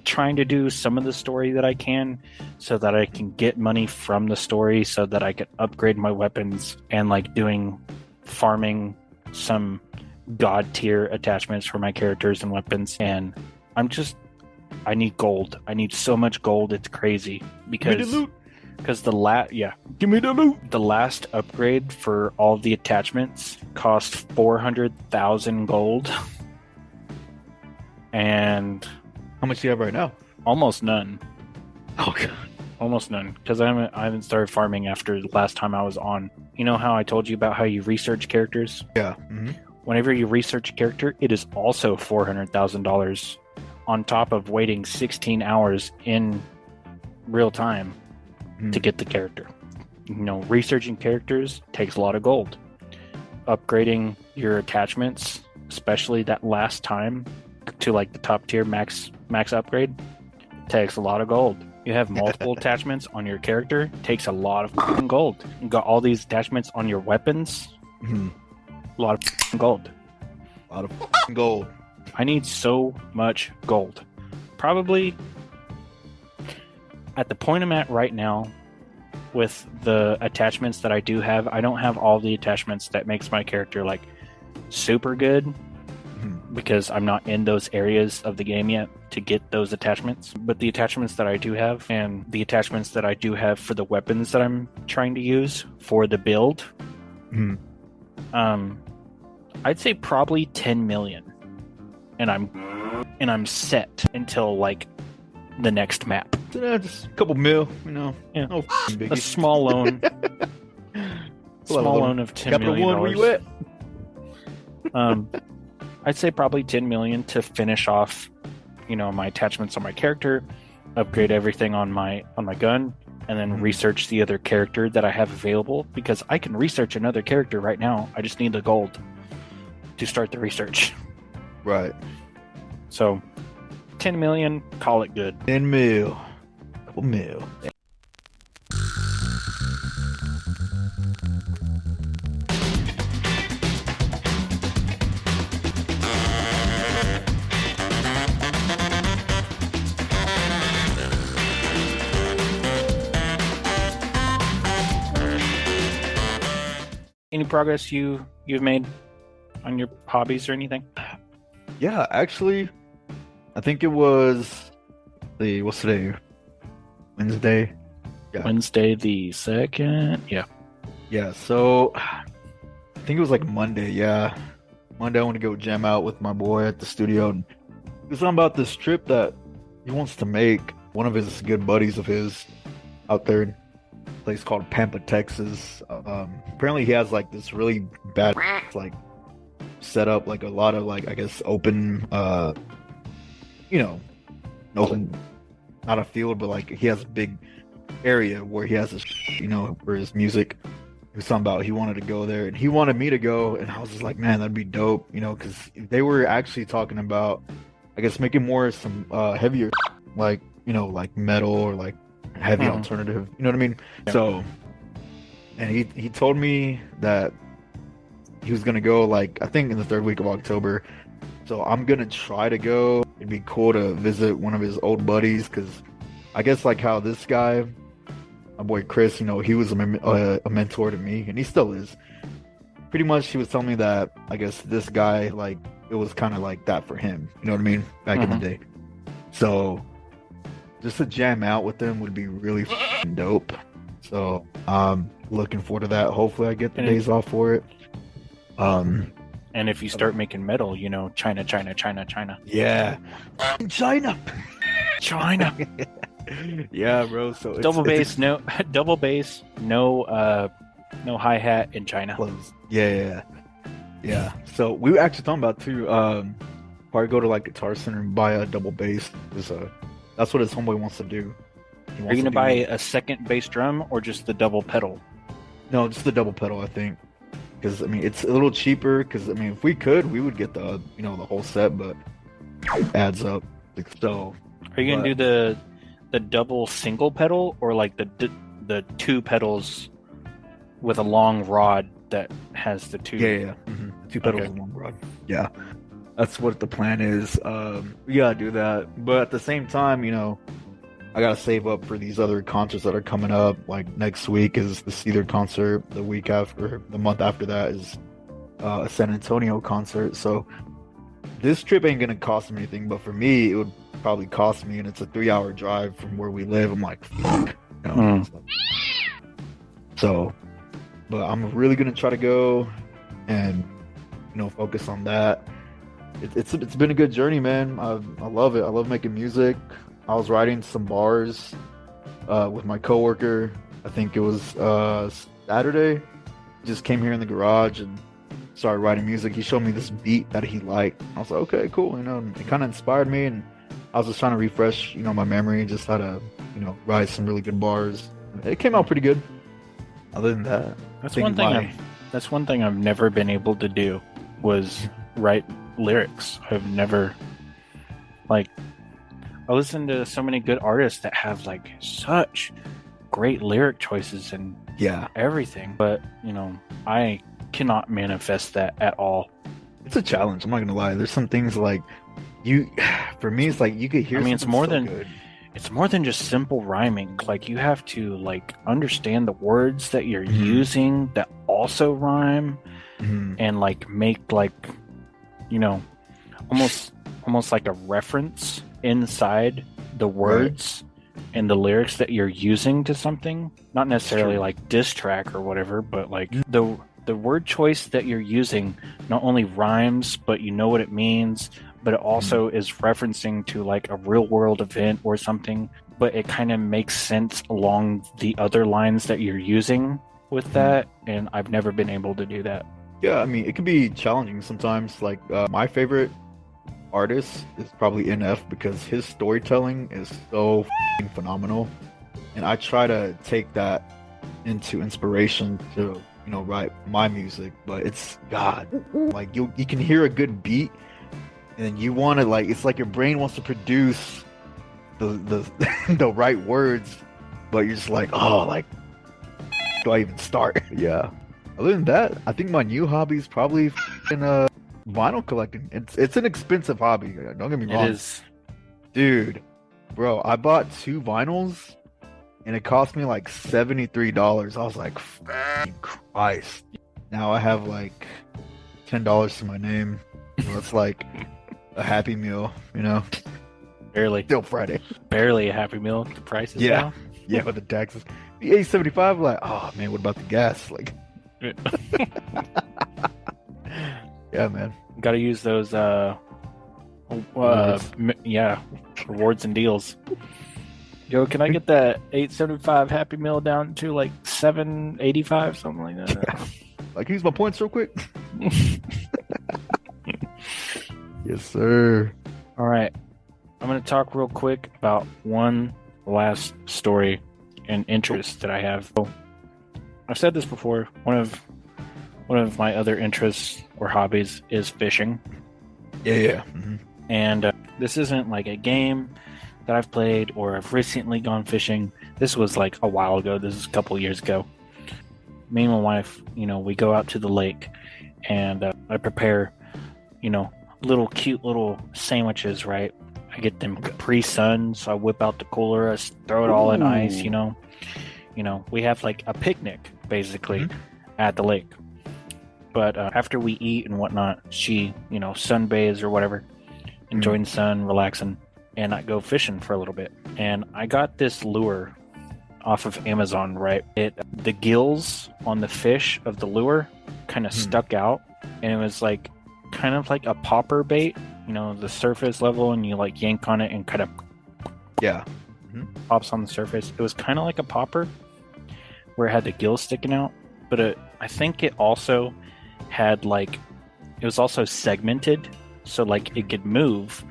trying to do some of the story that I can, so that I can get money from the story so that I can upgrade my weapons, and like farming some god tier attachments for my characters and weapons. And I need gold. I need so much gold, it's crazy. Because give me the loot. Give me the loot. The last upgrade for all the attachments cost 400,000 gold. And how much do you have right now? Almost none. Oh god. Almost none, because I haven't started farming after the last time I was on. You know how I told you about how you research characters? Yeah. Whenever you research a character, it is also $400,000 on top of waiting 16 hours in real time to get the character. Researching characters takes a lot of gold. Upgrading your attachments especially that last time to like the top tier max upgrade, takes a lot of gold. You have multiple attachments on your character, takes a lot of fucking gold. You got all these attachments on your weapons, Mhm. a lot of fucking gold. A lot of fucking gold. I need so much gold. Probably at the point I'm at right now with the attachments that I do have, I don't have all the attachments that makes my character like super good Mhm. because I'm not in those areas of the game yet to get those attachments. But the attachments that I do have and the attachments that I do have for the weapons that I'm trying to use for the build, Mhm. I'd say probably 10 million. And I'm set until like the next map. So, just a couple mil, you know. Yeah. No fucking A biggie. small loan. Small loan of $10 Capital million. One, where you at? I'd say probably 10 million to finish off, my attachments on my character, upgrade everything on my gun, and then research the other character that I have available, because I can research another character right now. I just need the gold to start the research. Right. So 10 million, call it good. 10 mil. Couple mil. Any progress you've made on your hobbies or anything? Yeah, actually, I think it was what's today? Wednesday. Yeah. Wednesday the 2nd. Yeah. Yeah, so I think it was like Monday. Yeah, Monday I want to go jam out with my boy at the studio, and he was talking about this trip that he wants to make. One of his good buddies of his out there in a place called Pampa, Texas. Apparently he has like this really bad like set up, like a lot of like I guess open, open, not a field, but like he has a big area where he has his, for his music. He was talking about he wanted to go there and he wanted me to go, and I was just like, man, that'd be dope, because they were actually talking about, I guess, making more some heavier, like like metal or like heavy alternative. You know what I mean? Yeah. So, and he told me that he was gonna go like I think in the third week of October. So I'm gonna try to go. It'd be cool to visit one of his old buddies, because I guess like how this guy, my boy Chris, he was a mentor to me, and he still is. Pretty much, he was telling me that I guess this guy, like, it was kind of like that for him. You know what I mean? Back in the day. So just to jam out with them would be really dope. So looking forward to that. Hopefully, I get the days off for it. And if you start making metal, China. Yeah, China. Yeah, bro. So Double bass, no hi-hat in China. Close. Yeah. So we were actually talking about too. Probably go to like Guitar Center and buy a double bass. That's what his homeboy wants to do. Are you gonna buy a second bass drum or just the double pedal? No, just the double pedal, I think. Because it's a little cheaper. Because if we could, we would get the the whole set, but it adds up. So, are you gonna do the double single pedal or like the two pedals with a long rod that has the two? Yeah. Mm-hmm. Two pedals and one rod. Yeah, that's what the plan is. We gotta do that, but at the same time, I gotta save up for these other concerts that are coming up. Like next week is the Cedar concert. The week after, the month after that is a San Antonio concert. So this trip ain't gonna cost me anything, but for me, it would probably cost me, and it's a 3-hour drive from where we live. I'm like, fuck. So, but I'm really gonna try to go and focus on that. It's been a good journey, man. I love it. I love making music. I was writing some bars with my coworker. I think it was Saturday. Just came here in the garage and started writing music. He showed me this beat that he liked. I was like, okay, cool. And it kind of inspired me, and I was just trying to refresh, my memory, just how to, write some really good bars. It came out pretty good. Other than that, that's one thing I've never been able to do was write lyrics. I've never like I listen to so many good artists that have like such great lyric choices and Yeah, everything, but I cannot manifest that at all. it's a challenge. I'm not gonna lie. There's some things like you, for me, it's like you could hear. I mean, it's something more so than good. it's more than just simple rhyming. Like you have to like understand the words that you're Mhm. using that also rhyme Mhm. and like make like you know almost like a reference inside the Right. words and the lyrics that you're using to something. Not necessarily true. like diss track or whatever, but like the word choice that you're using not only rhymes, but you know what it means, but it also is referencing to like a real world event or something, but it kind of makes sense along the other lines that you're using with that, and I've never been able to do that. Yeah, I mean, it can be challenging sometimes. Like, my favorite artist is probably NF because his storytelling is so f***ing phenomenal, and I try to take that into inspiration to, write my music. But it's God, like you can hear a good beat, and then you want to like it's like your brain wants to produce the the right words, but you're just like, oh, like do I even start? Yeah. Other than that, I think my new hobby is probably in vinyl collecting. It's an expensive hobby. Don't get me It wrong, is. dude. Bro, I bought 2 vinyls and it cost me like $73. I was like, "F***ing Christ!" Now I have like $10 to my name. So it's like a Happy Meal, Barely. Still Friday. Barely a Happy Meal. The price is Yeah. now. Yeah, with the taxes. The $8.75, like, oh man, what about the gas? Like, yeah, man. Got to use those Rewards. yeah, rewards and deals. Yo, can I get that 875 Happy Meal down to like 785, something like that? Like, use my points real quick. Yes, sir. All right. I'm going to talk real quick about one last story and interest that I have. So, I've said this before. One of my other interests or hobbies is fishing. Yeah. And this isn't like a game that I've played or I've recently gone fishing. This was like a while ago. This is a couple years ago. Me and my wife, we go out to the lake and I prepare, little cute little sandwiches, right? I get them Capri Sun, so I whip out the cooler, I throw it all in ice, we have like a picnic basically at the lake. But after we eat and whatnot, she, sunbathes or whatever, enjoying the sun, relaxing, and I go fishing for a little bit. And I got this lure off of Amazon, right? The gills on the fish of the lure kind of stuck out, and it was like kind of like a popper bait, the surface level, and you like yank on it and kind of Yeah. pops on the surface. It was kind of like a popper where it had the gills sticking out, but I think it also had like it was also segmented, so like it could move,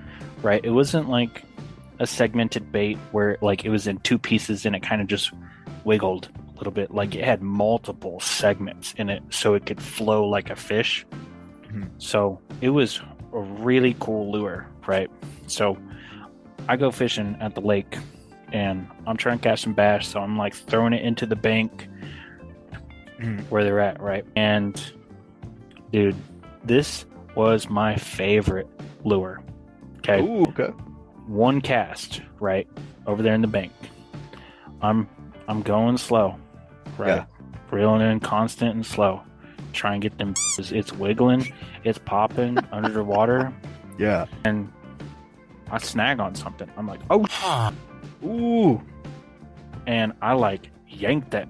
right? It wasn't like a segmented bait where like it was in two pieces and it kind of just wiggled a little bit. Like it had multiple segments in it so it could flow like a fish. So it was a really cool lure, right? So I go fishing at the lake and I'm trying to catch some bass, so I'm like throwing it into the bank where they're at, right? And dude, this was my favorite lure. Okay. Ooh, okay. One cast, right? Over there in the bank. I'm going slow, right? Yeah. Reeling in constant and slow. Try and get them. It's wiggling, it's popping under the water, Yeah. and I snag on something. I'm like, oh, Ooh. and I like yanked that.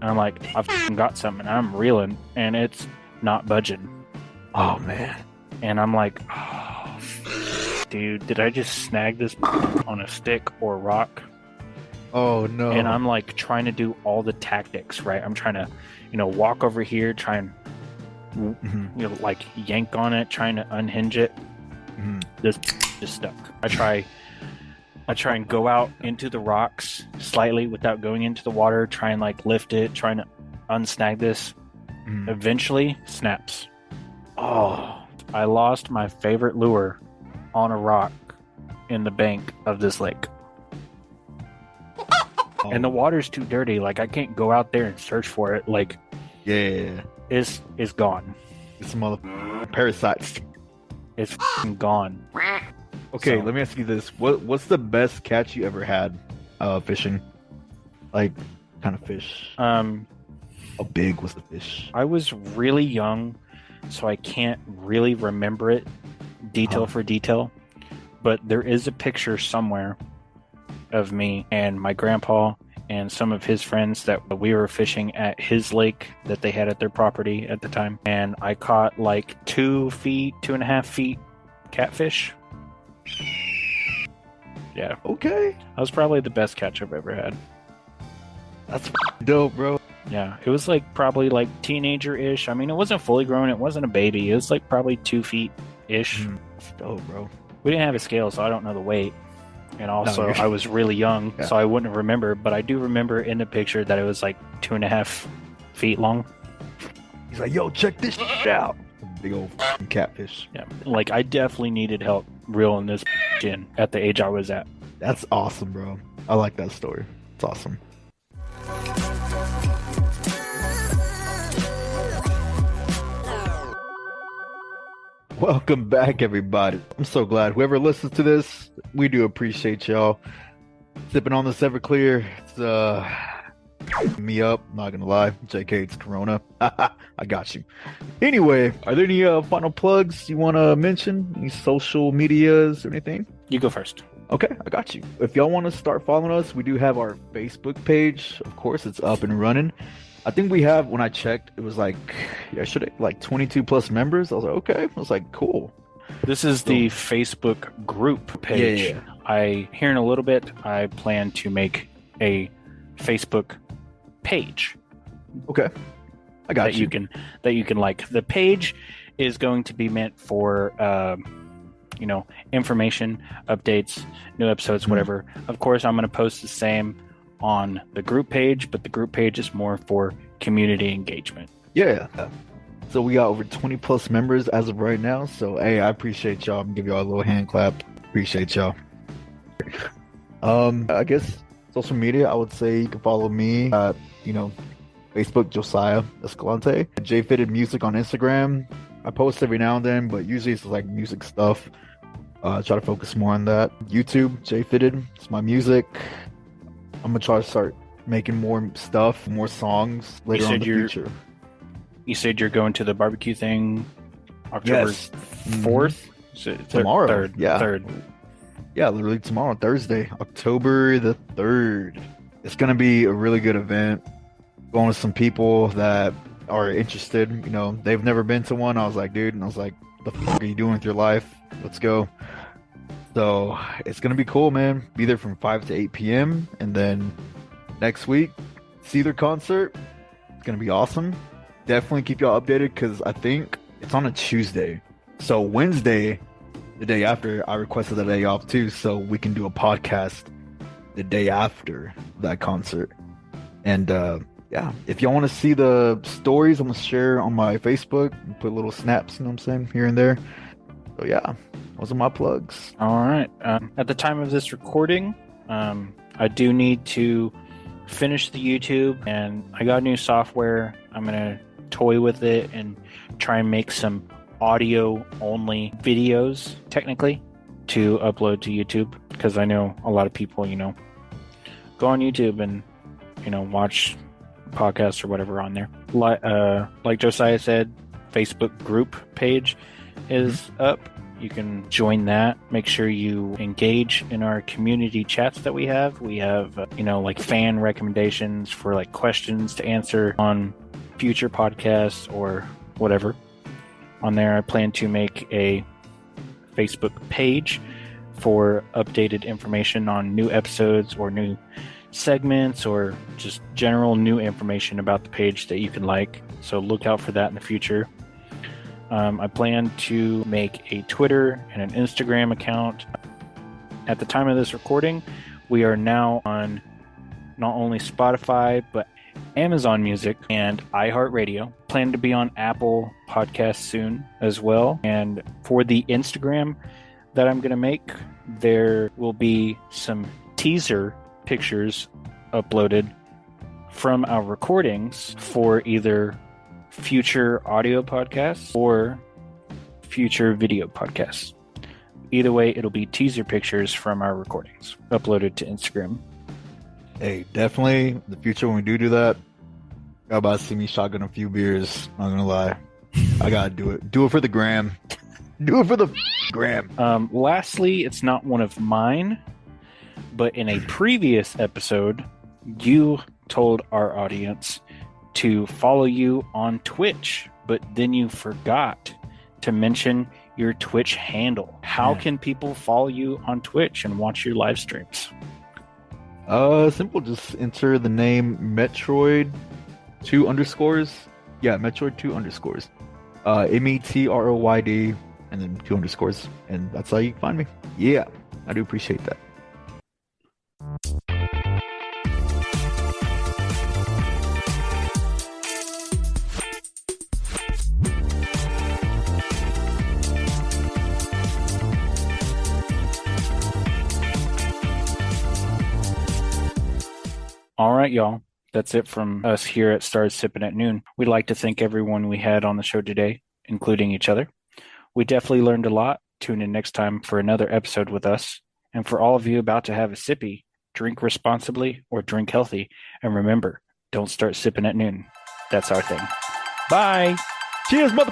And I'm like, I've got something. I'm reeling, and it's not budging. Oh man. And I'm like, oh, dude, did I just snag this on a stick or rock? Oh no. And I'm like trying to do all the tactics, right? I'm trying to, walk over here, try and, like yank on it, trying to unhinge it. This just stuck. I try and go out into the rocks slightly without going into the water, try and like lift it, trying to unsnag this. Eventually, snaps. Oh, I lost my favorite lure on a rock in the bank of this lake. And the water's too dirty. Like, I can't go out there and search for it. Like, Yeah. it's gone. It's mother parasites. It's gone. Okay, So- let me ask you this. What's the best catch you ever had fishing? Like, kind of fish? How big was the fish? I was really young, so I can't really remember it detail for detail. But there is a picture somewhere of me and my grandpa and some of his friends that we were fishing at his lake that they had at their property at the time. And I caught like 2.5 feet catfish. Yeah, Okay. that was probably the best catch I've ever had. That's dope, bro. Yeah, it was like probably like teenager-ish. I mean, it wasn't fully grown. It wasn't a baby. It was like probably 2 feet-ish. That's dope, bro. We didn't have a scale, so I don't know the weight. And also, you're- I was really young, Yeah. so I wouldn't remember. But I do remember in the picture that it was like 2.5 feet long. He's like, yo, check this shit out. Big old catfish. Yeah, like I definitely needed help reeling this in at the age I was at. That's awesome, bro. I like that story. It's awesome. Welcome back, everybody. I'm so glad whoever listens to this, we do appreciate y'all. Sipping on this Everclear. It's me up, not gonna lie. JK, it's Corona. I got you. Anyway, are there any final plugs you want to mention? Any social medias or anything? You go first. Okay, I got you. If y'all want to start following us, we do have our Facebook page. Of course, it's up and running. I think we have, when I checked, it was like yesterday, like 22 plus members. I was like, okay. I was like, cool. This is the Facebook group page. Yeah. Here in a little bit, I plan to make a Facebook page Okay. I got that you can like. The page is going to be meant for information, updates, new episodes, whatever. Of course, I'm going to post the same on the group page, but the group page is more for community engagement. Yeah. So we got over 20 plus members as of right now. So, hey, I appreciate y'all. I'm gonna give y'all a little hand clap. Appreciate y'all. I guess social media, I would say you can follow me at, Facebook, Josiah Escalante. J Fitted Music on Instagram. I post every now and then, but usually it's like music stuff. I try to focus more on that. YouTube, J Fitted. It's my music. I'm gonna try to start making more stuff, more songs later on in the future. You said you're going to the barbecue thing October Yes. 4th? Tomorrow. 3rd. Yeah. 3rd. Yeah, literally tomorrow, Thursday, October the 3rd. It's gonna be a really good event. Going with some people that are interested. They've never been to one. I was like, dude, and I was like, the fuck are you doing with your life? Let's go. So it's gonna be cool, man. Be there from 5 to 8 p.m. and then next week, see their concert. It's gonna be awesome. Definitely keep y'all updated because I think it's on a Tuesday. So Wednesday, the day after, I requested the day off too, so we can do a podcast the day after that concert. And yeah, if y'all want to see the stories, I'm gonna share on my Facebook and put little snaps, what I'm saying, here and there. So yeah, those are my plugs. All right. At the time of this recording, I do need to finish the YouTube, and I got new software. I'm gonna toy with it and try and make some audio-only videos, technically, to upload to YouTube, because I know a lot of people, go on YouTube and watch podcasts or whatever on there. Like Josiah said, Facebook group page is up. You can join that. Make sure you engage in our community chats that we have. We have, like fan recommendations for like questions to answer on future podcasts or whatever. On there, I plan to make a Facebook page for updated information on new episodes or new segments or just general new information about the page that you can like. So look out for that in the future. I plan to make a Twitter and an Instagram account. At the time of this recording, we are now on not only Spotify, but Amazon Music, and iHeartRadio. Plan to be on Apple Podcasts soon as well. And for the Instagram that I'm going to make, there will be some teaser pictures uploaded from our recordings for either future audio podcasts or future video podcasts. Either way, it'll be teaser pictures from our recordings uploaded to Instagram. Hey, definitely in the future when we do that, y'all about to see me shotgun a few beers. Not gonna lie, I gotta do it. Do it for the gram. Do it for the gram. Lastly, it's not one of mine, but in a previous episode, you told our audience to follow you on Twitch, but then you forgot to mention your Twitch handle. How can people follow you on Twitch and watch your live streams? Simple. Just enter the name Metroid 2_. Yeah, Metroid 2_. METROYD and then 2_. And that's how you can find me. Yeah, I do appreciate that. All right, y'all. That's it from us here at Stars Sippin' at Noon. We'd like to thank everyone we had on the show today, including each other. We definitely learned a lot. Tune in next time for another episode with us. And for all of you about to have a sippy, drink responsibly or drink healthy. And remember, don't start sipping at noon. That's our thing. Bye. Cheers, mother.